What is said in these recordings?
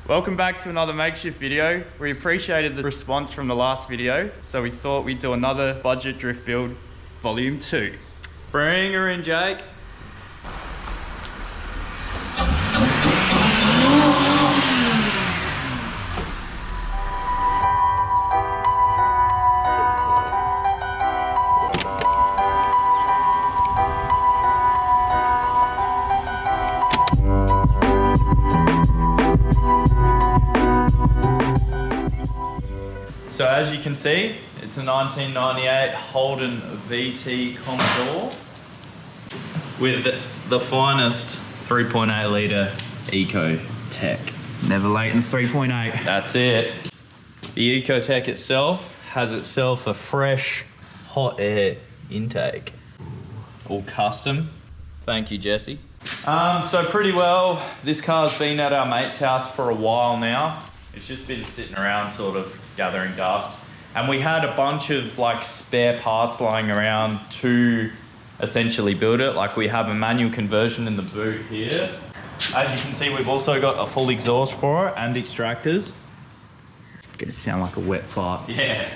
Welcome back to another makeshift video. We appreciated the response from the last video, so we thought we'd do another budget drift build, volume 2. Bring her in, Jake. So as you can see, it's a 1998 Holden VT Commodore with the finest 3.8 litre Eco Tech. Never late in 3.8. That's it. The Eco Tech itself has itself a fresh hot air intake. All custom. Thank you, Jesse. So pretty well, this car's been at our mate's house for a while now. It's just been sitting around sort of gathering dust. And we had a bunch of like spare parts lying around to essentially build it. Like we have a manual conversion in the boot here. As you can see, we've also got a full exhaust for it and extractors. It's gonna sound like a wet fart. Yeah.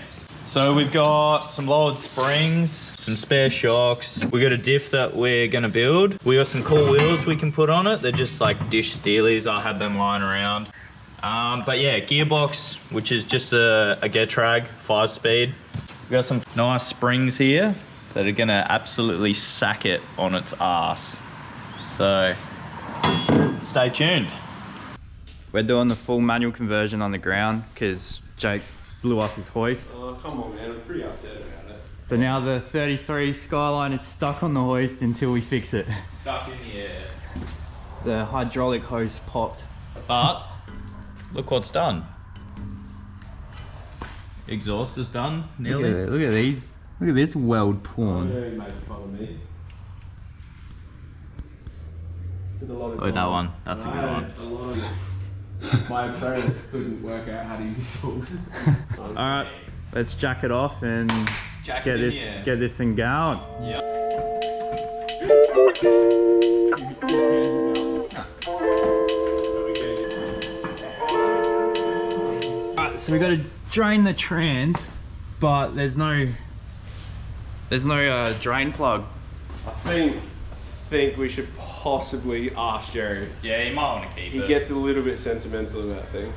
So we've got some lowered springs, some spare shocks. We got a diff that we're gonna build. We got some cool wheels we can put on it. They're just like dish steelies. I had them lying around. But yeah, gearbox, which is just a Getrag 5-speed. We got some nice springs here that are gonna absolutely sack it on its ass. So stay tuned. We're doing the full manual conversion on the ground because Jake blew up his hoist. Oh, come on, man. I'm pretty upset about it. So now the 33 Skyline is stuck on the hoist until we fix it. Stuck in the air. The hydraulic hose popped. But look what's done. Exhaust is done, nearly. Look at these. Look at this weld I porn. know you made fun of me. Look at that one. That's a good one. A lot of it. My apprentice couldn't work out how to use tools. Alright, let's jack it off and Jack get it in this the air. get this thing going. Yep. Alright, so we got to drain the trans, but there's no drain plug. I think we should possibly ask Jerry. Yeah, you might want to keep He it. gets a little bit sentimental about things.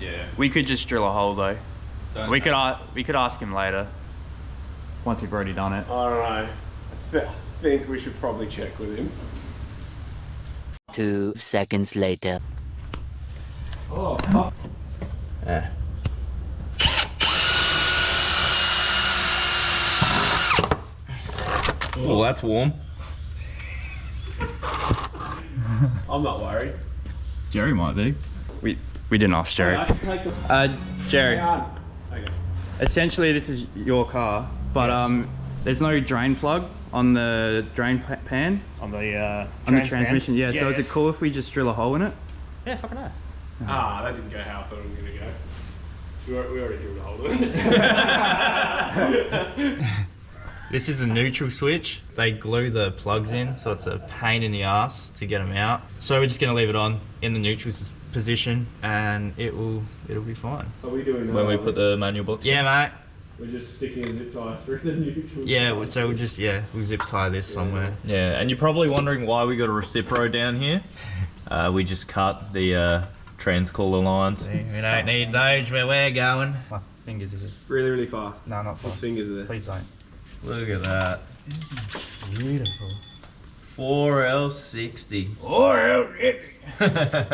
Yeah. We could just drill a hole though. We could ask him later. Once we've already done it. I don't know. I think we should probably check with him. 2 seconds later. Oh, Yeah. Oh, that's warm. I'm not worried. Jerry might be. We didn't ask Jerry. I can take the... Jerry. Okay. Essentially, this is your car, but Yes. there's no drain plug on the drain pan On the transmission. Yeah, so is it cool if we just drill a hole in it? Yeah, fucking no. Ah, that didn't go how I thought it was going to go. We already drilled a hole in it. This is a neutral switch. They glue the plugs in, so it's a pain in the ass to get them out. So we're just gonna leave it on in the neutral position, and it'll be fine. Are we doing that? When we put the manual box. Yeah, mate. We're just sticking a zip tie through the neutral. Yeah, so we'll just we'll zip tie this somewhere. Yeah, and you're probably wondering why we got a recipro down here. We just cut the transcaller lines. We don't need those where we're going. My fingers are good. Really, really fast. No, not His fast. fingers are there. Please don't. Look at that. Beautiful. 4L60.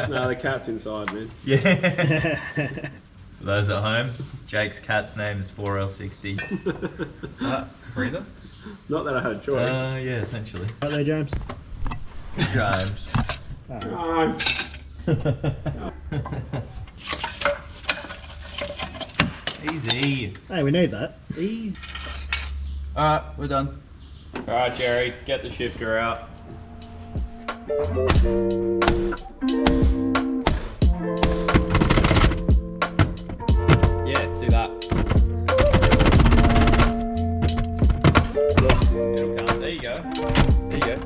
No, the cat's inside, man. Yeah. For those at home, Jake's cat's name is 4L60. Is that breather? Not that I had a choice. Yeah, essentially. Right there, James. James. Easy. Hey, we need that. Easy. Alright, we're done. Alright, Jerry, get the shifter out. Yeah, do that. It'll come. There you go. There you go.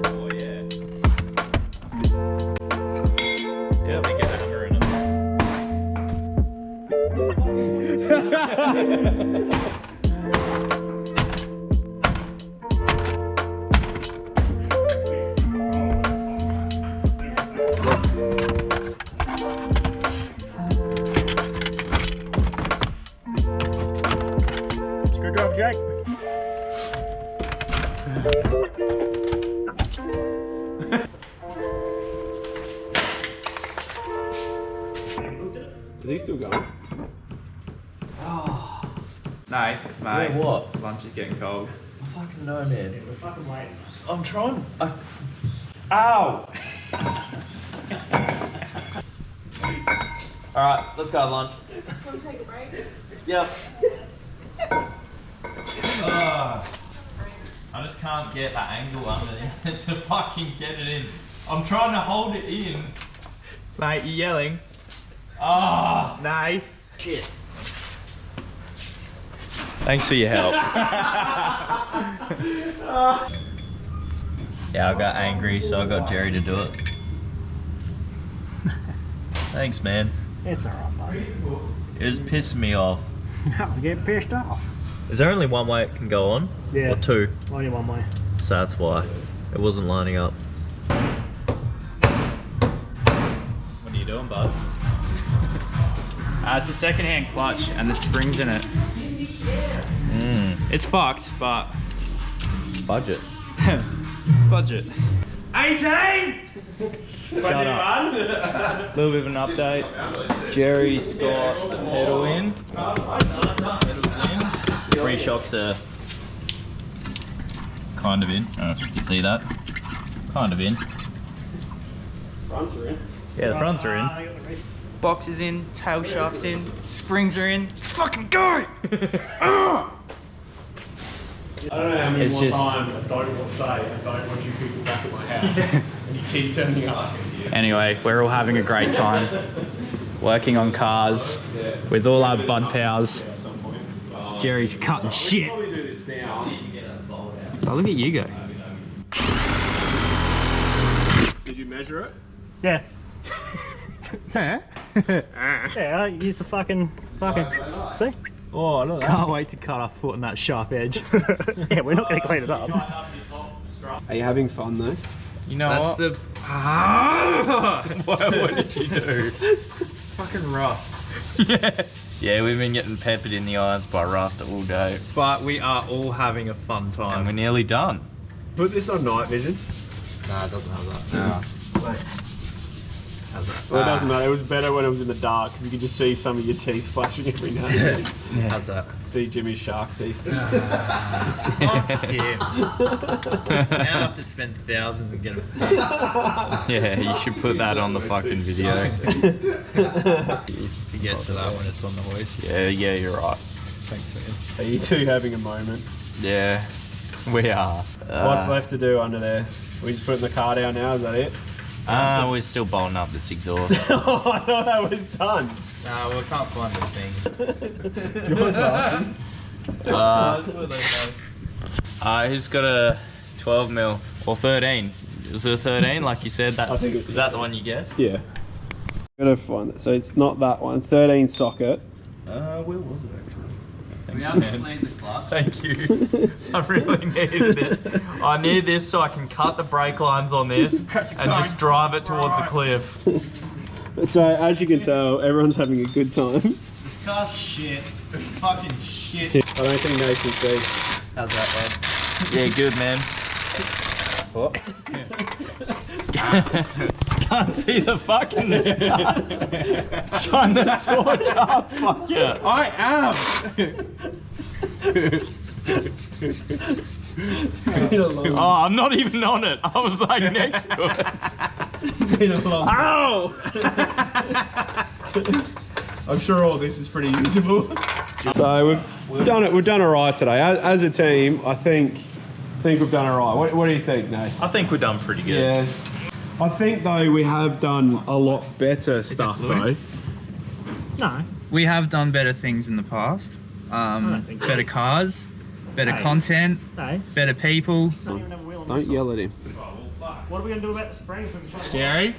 Oh, yeah. Yeah, we get the hammer in. Screwdriver, Jake. Is he still going? No, mate. Yeah, what? Lunch is getting cold. I fucking know, man. We're fucking waiting. I'm trying. Ow! Alright, let's go lunch. Just want to take a break? Yep. I just can't get that angle underneath it to fucking get it in. I'm trying to hold it in. Mate, you're yelling. Ah, Nice. shit. Thanks for your help. Yeah, I got angry, so I got Jerry to do it. Thanks, man. It's alright, buddy. It was pissing me off. I'm getting pissed off. Is there only one way it can go on? Yeah. Or two? Only one way. So that's why. It wasn't lining up. What are you doing, bud? It's a second-hand clutch and the springs in it. It's fucked, but Budget. budget. 18! Shut up. A little bit of an update. Jerry's got the pedal in. Pedal's in. Three shocks are kind of in. I don't know if you can see that. Kind of in. Fronts are in. Yeah, the fronts are in. Box is in, tail shaft's in, springs are in. Let's fucking go! I don't know how many It's more just- times I don't want to say I don't want you people back at my house. And you keep turning up. Anyway, we're all having a great time. Working on cars with all our bud pals. At some point. Jerry's cutting shit. Probably do this now. Oh, look at you go. Did you measure it? Yeah. Yeah. Yeah, I use the fucking. See? Oh, look at that. Can't wait to cut our foot on that sharp edge. Yeah, we're not going to clean it up. Are you having fun though? You know That's what? the. What did you do? Fucking rust. Yeah, we've been getting peppered in the eyes by Rust all day. But we are all having a fun And we're time. nearly done. Put this on night vision. Nah, it doesn't have that. How's that? Well, it doesn't matter. It was better when it was in the dark because you could just see some of your teeth flashing every now and then. How's that? See Jimmy's shark teeth. Yeah. Now I have to spend thousands and get them fixed. Yeah, you should put that on the fucking video. Forget to that when it's on the hoist. Yeah, you're right. Thanks, man. Are you two having a moment? Yeah, we are. What's left to do under there? We just putting the car down now, is that it? We're still bolting up this exhaust. Oh, I thought that was done. Nah, we can't find the thing. Do you want glasses? Who's got a 12 mil or 13? Was it a 13 like you said? That, I think it's- is that the one you guessed? Yeah. Gotta find it. So it's not that one. 13 socket. Where was it actually? We haven't cleaned the clutch. Thank you. I really needed this. I need this so I can cut the brake lines on this and just drive it towards the cliff. So as you can tell, everyone's having a good time. This car's shit. Fucking shit. I don't think they can see. How's that, bud? Yeah, good man. What? Can't see the fucking shine the torch up. Fuck yeah. I am! Oh, I'm not even on it. I was like next to it. Ow! I'm sure all this is pretty usable. So we've done it. We've done alright today. As a team, I think we've done alright. What do you think, Nate? I think we're done pretty good. Yeah. I think though we have done a lot better stuff though. No. We have done better things in the past. don't think so. Better cars, better Hey. content, No. better people. Don't even have a wheel on Don't this yell at him. side. What are we going to do about the springs? We can try to- Jerry?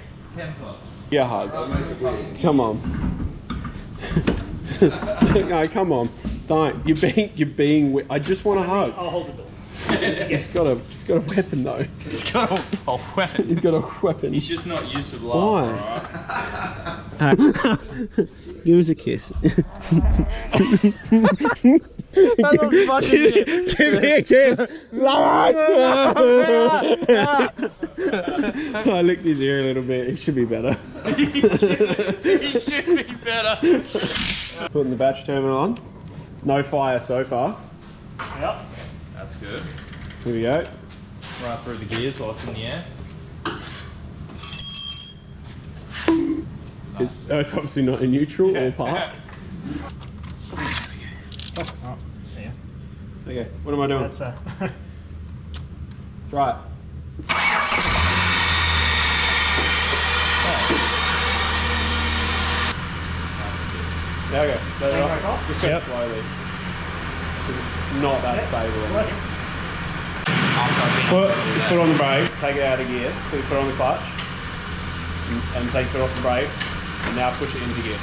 Yeah, hug. Come on. No, come on. Don't. You're being. I just want a hug. I'll hold the door. He's got a weapon though. He's got a weapon. He's got a weapon. He's just not used to love. Why? Give us a kiss. Give me a kiss. I licked his ear a little bit. He should be better. He should be better. Putting the batch terminal on. No fire so far. Yep. That's good. Here we go. Right through the gears while it's in the air. It's obviously not in neutral or park. Oh, yeah. Okay, what am I doing? That's Try it. There we go. Let it off. Just go slowly. It's not that stable. Put on the brake, take it out of gear, put it on the clutch, and take it off the brake, and now push it into gear.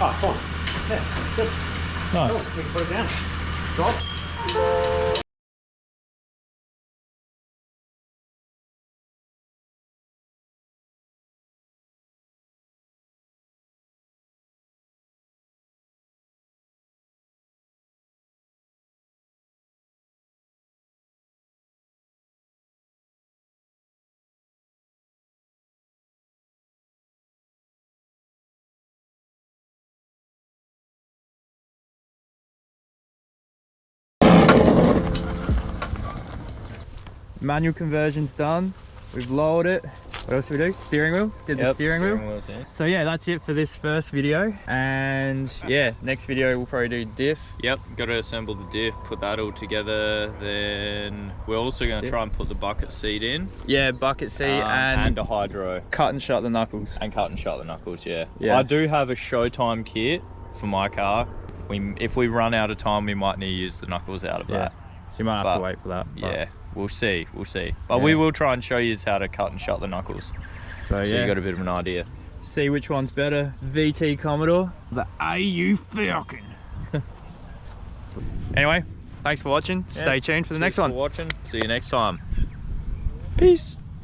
Ah, fine. Yeah, good. Nice. Cool. We can put it down. Drop. Manual conversion's done. We've lowered it. What else did we do? Steering wheel. Did the steering wheel. wheel's in. So yeah, that's it for this first video. And yeah, next video we'll probably do diff. Yep, got to assemble the diff, put that all together. Then we're also going to try and put the bucket seat in. Yeah, bucket seat And a hydro. cut and shut the knuckles. And cut and shut the knuckles, yeah. Yeah. I do have a Showtime kit for my car. If we run out of time, we might need to use the knuckles out of Yeah. that. So you might have But, to wait for that. but- Yeah, we'll see. But Yeah. we will try and show you how to cut and shut the knuckles. So So yeah, you got a bit of an idea. see which one's better, VT Commodore, the AU Falcon. Anyway, thanks for watching. Stay tuned for the next Thanks one. for watching. See you next time. Peace.